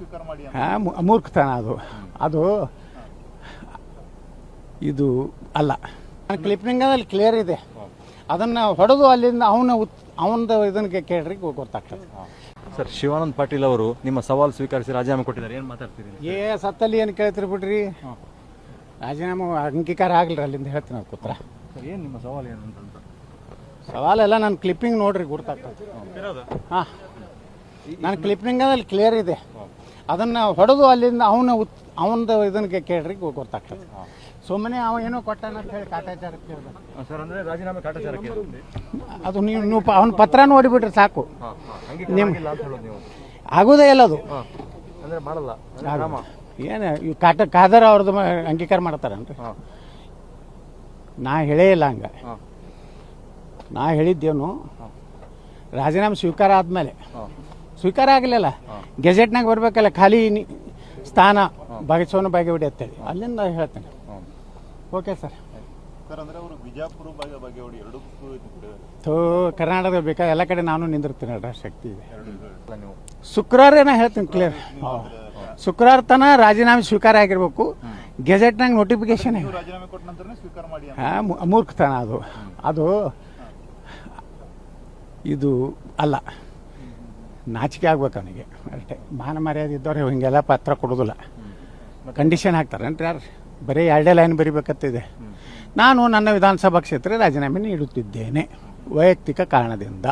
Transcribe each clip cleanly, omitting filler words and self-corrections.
ಸ್ವೀಕಾರ ಮಾಡಿ ಮೂರ್ಖತನ ಅದು ಇದು ಅಲ್ಲ. ಕ್ಲಿಪ್ಪಿಂಗಲ್ಲಿ ಕ್ಲಿಯರ್ ಇದೆ. ಅದನ್ನು ಹೊಡೆದು ಅಲ್ಲಿಂದ ಅವನದು ಇದನ್ನ ಕೇಳ್ರಿ ಗೊತ್ತಾಗ್ತದೆ. ಸರ್, ಶಿವಾನಂದ ಪಾಟೀಲ್ ಅವರು ನಿಮ್ಮ ಸವಾಲು ಸ್ವೀಕರಿಸಿ ರಾಜೀನಾಮೆ ಕೊಟ್ಟಿದ್ದಾರೆ, ಏನು ಮಾತಾಡ್ತೀರಿ? ಸತ್ತಲ್ಲಿ ಏನು ಕೇಳ್ತೀರಿ ಬಿಡ್ರಿ, ರಾಜೀನಾಮೆ ಅಂಗೀಕಾರ ಆಗಲ್ರಿ ಅಲ್ಲಿಂದ ಹೇಳ್ತೀನಿ ಅದು ಕೂತ್ರ. ಏನು ನಿಮ್ಮ ಸವಾಲು ಏನು ಅಂತ? ಸವಾಲೆಲ್ಲ ನನ್ನ ಕ್ಲಿಪ್ಪಿಂಗ್ ನೋಡ್ರಿ ಗೊತ್ತಾಗ್ತದೆ. ಹಾಂ, ನನ್ನ ಕ್ಲಿಪ್ಪಿಂಗಲ್ಲಿ ಕ್ಲಿಯರ್ ಇದೆ. ಅದನ್ನು ಹೊಡೆದು ಅಲ್ಲಿಂದ ಅವನದು ಇದನ್ನ ಕೇಳ್ರಿ ಗೊತ್ತಾಗ್ತದೆ. ಸುಮ್ಮನೆ ಅವ ಏನೋ ಕೊಟ್ಟಾನ ಅಂತ ಹೇಳಿ ಕಾಟಾಚಾರಕ್ಕೆ ಕೇಳ್ಬೇಕು ಸರ್. ಅಂದರೆ ರಾಜೀನಾಮೆ ಕಾಟಾಚಾರಕ್ಕೆ ಅದು ನೀವು ಅವನ ಪತ್ರ ನೋಡಿಬಿಟ್ರೆ ಸಾಕು. ನೀವು ಆಗೋದೇ ಇಲ್ಲ ಅದು. ಅಂದರೆ ಮಾಡಲ್ಲ ಏನು ಇವು ಖಾದರ್ ಅವ್ರದ್ದು ಅಂಗೀಕಾರ ಮಾಡ್ತಾರನ್ರಿ? ನಾ ಹೇಳೇ ಇಲ್ಲ ಹಂಗೆ. ನಾ ಹೇಳಿದ್ದೇನು, ರಾಜೀನಾಮೆ ಸ್ವೀಕಾರ ಆದಮೇಲೆ ಸ್ವೀಕಾರ ಆಗಲಿಲ್ಲ, ಗೆಜೆಟ್ನಾಗ ಬರಬೇಕಲ್ಲ, ಖಾಲಿ ಸ್ಥಾನ ಭಾಗಸೋನ ಬಾಗೇವಾಡಿ ಅಂತೇಳಿ ಅಲ್ಲಿಂದ ಹೇಳ್ತೇನೆ. Okay sir. ಕರ್ನಾಟಕದ ಬೇಕಾ ಎಲ್ಲ ಕಡೆ ನಾನು ನಿಂದಿರ್ತೀನಿ, ಅಲ್ರ ಶಕ್ತಿ ಇದೆ. ಶುಕ್ರವಾರ ನಾ ಹೇಳ್ತೀನಿ ಕ್ಲಿಯರ್, ಶುಕ್ರವಾರ ತನ ರಾಜೀನಾಮೆ ಸ್ವೀಕಾರ ಆಗಿರ್ಬೇಕು. ಗೆಜೆಟ್ನಾಗ ನೋಟಿಫಿಕೇಶನ್. ಮೂರ್ಖತನ ಅದು ಇದು ಅಲ್ಲ. ನಾಚಿಕೆ ಆಗ್ಬೇಕು ಅವನಿಗೆ ಅಷ್ಟೇ. ಮಾನ ಮರ್ಯಾದೆ ಇದ್ದವ್ರು ಹಿಂಗೆಲ್ಲ ಪತ್ರ ಕೊಡೋದಿಲ್ಲ, ಕಂಡೀಷನ್ ಹಾಕ್ತಾರೆ ಅಂತ. ಯಾರು ಬರೀ 2 ಲೈನ್ ಬರಿಬೇಕಂತಿದೆ. ನಾನು ನನ್ನ ವಿಧಾನಸಭಾ ಕ್ಷೇತ್ರ ರಾಜೀನಾಮೆ ನೀಡುತ್ತಿದ್ದೇನೆ ವೈಯಕ್ತಿಕ ಕಾರಣದಿಂದ,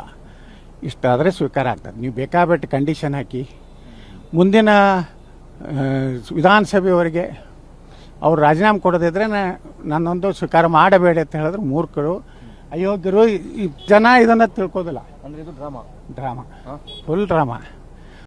ಇಷ್ಟಾದರೆ ಸ್ವೀಕಾರ ಆಗ್ತದೆ. ನೀವು ಬೇಕಾಬಿಟ್ಟು ಕಂಡೀಷನ್ ಹಾಕಿ ಮುಂದಿನ ವಿಧಾನಸಭೆಯವರೆಗೆ ಅವ್ರು ರಾಜೀನಾಮೆ ಕೊಡೋದಿದ್ರೆ ನನ್ನೊಂದು ಸ್ವೀಕಾರ ಮಾಡಬೇಡ ಅಂತ ಹೇಳಿದ್ರೆ ಮೂರ್ಖರು, ಅಯೋಗ್ಯರು. ಈ ಜನ ಇದನ್ನು ತಿಳ್ಕೋದಿಲ್ಲ. ಅಂದರೆ ಇದು ಡ್ರಾಮಾ, ಫುಲ್ ಡ್ರಾಮಾ.